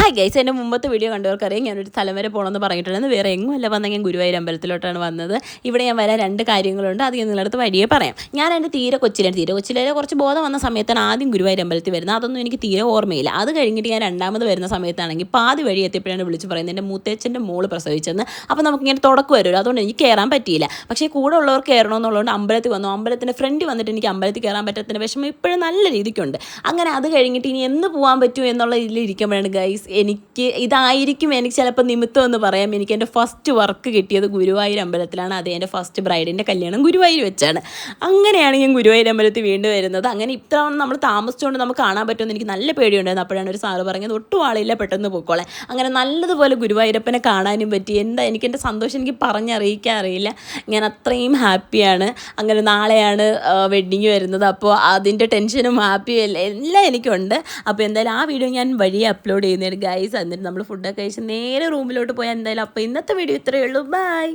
Hi guys, എൻ്റെ മുമ്പത്തെ video കണ്ടവർക്കറിയാം ഞാനൊരു സ്ഥലം വരെ പോകണമെന്ന് പറഞ്ഞിട്ടുണ്ടെന്ന്. വേറെ എങ്ങുമല്ല വന്നാൽ ഞാൻ ഗുരുവായൂർ അമ്പലത്തിലോട്ടാണ് വന്നത്. ഇവിടെ ഞാൻ വരാൻ 2 കാര്യങ്ങളുണ്ട്. അത് ഞാൻ നിങ്ങളടുത്ത് വഴിയേ പറയാം. ഞാൻ എൻ്റെ തീരെ കൊച്ചിലെ കുറച്ച് ബോധം വന്ന സമയത്താണ് ആദ്യം ഗുരുവായൂർ അമ്പലത്തിൽ വരുന്നത്. അതൊന്നും എനിക്ക് തീരെ ഓർമ്മയില്ല. അത് കഴിഞ്ഞിട്ട് ഞാൻ രണ്ടാമത് വരുന്ന സമയത്താണെങ്കിൽ പാതി വഴി എത്തിയപ്പോഴാണ് വിളിച്ച് പറയുന്നത് എൻ്റെ മൂത്തേച്ചൻ്റെ മോള് പ്രസവിച്ചെന്ന്. അപ്പോൾ നമുക്കിങ്ങനെ തുടക്കം വരുമല്ലോ, അതുകൊണ്ട് എനിക്ക് കയറാൻ പറ്റിയില്ല. പക്ഷേ കൂടെ ഉള്ളവർ കയറണമെന്നുള്ളതുകൊണ്ട് അമ്പലത്തിൽ വന്നു. അമ്പലത്തിൻ്റെ ഫ്രണ്ട് വന്നിട്ട് എനിക്ക് അമ്പലത്തിൽ കയറാൻ പറ്റത്തിൻ്റെ വിഷമം ഇപ്പോഴും നല്ല രീതിക്കുണ്ട്. അങ്ങനെ അത് കഴിഞ്ഞിട്ട് ഇനി എന്ന് പോകാൻ പറ്റുമോ എന്നുള്ള ഇതിലിരിക്കുമ്പോഴാണ് ഗൈസ് എനിക്ക് ചിലപ്പോൾ നിമിത്തം എന്ന് പറയാം. എനിക്ക് എൻ്റെ ഫസ്റ്റ് വർക്ക് കിട്ടിയത് ഗുരുവായൂർ അമ്പലത്തിലാണ്. അത് എൻ്റെ ഫസ്റ്റ് ബ്രൈഡിൻ്റെ കല്യാണം ഗുരുവായൂർ വെച്ചാണ്. അങ്ങനെയാണ് ഞാൻ ഗുരുവായൂർ അമ്പലത്തിൽ വീണ്ടും വരുന്നത്. അങ്ങനെ ഇത്തവണ നമ്മൾ താമസിച്ചുകൊണ്ട് നമുക്ക് കാണാൻ പറ്റുമെന്ന് എനിക്ക് നല്ല പേടിയുണ്ടായിരുന്നു. അപ്പോഴാണ് ഒരു സാറ് പറഞ്ഞത് ഒട്ടും ആളില്ല, പെട്ടെന്ന് പൊക്കോളെ. അങ്ങനെ നല്ലതുപോലെ ഗുരുവായൂരപ്പനെ കാണാനും പറ്റി. എൻ്റെ സന്തോഷം എനിക്ക് പറഞ്ഞറിയിക്കാൻ അറിയില്ല. ഞാൻ അത്രയും ഹാപ്പിയാണ്. അങ്ങനെ നാളെയാണ് വെഡ്ഡിങ് വരുന്നത്. അപ്പോൾ അതിൻ്റെ ടെൻഷനും ഹാപ്പിയും എല്ലാം എനിക്കുണ്ട്. അപ്പോൾ എന്തായാലും ആ വീഡിയോ ഞാൻ വഴിയെ അപ്ലോഡ് ചെയ്യുന്നതാണ് ഗൈസ്. എന്നിട്ട് നമ്മൾ ഫുഡൊക്കെ കഴിച്ച് നേരെ റൂമിലോട്ട് പോയാൽ എന്തായാലും. അപ്പോൾ ഇന്നത്തെ വീഡിയോ ഇത്രയേ ഉള്ളൂ. ബൈ.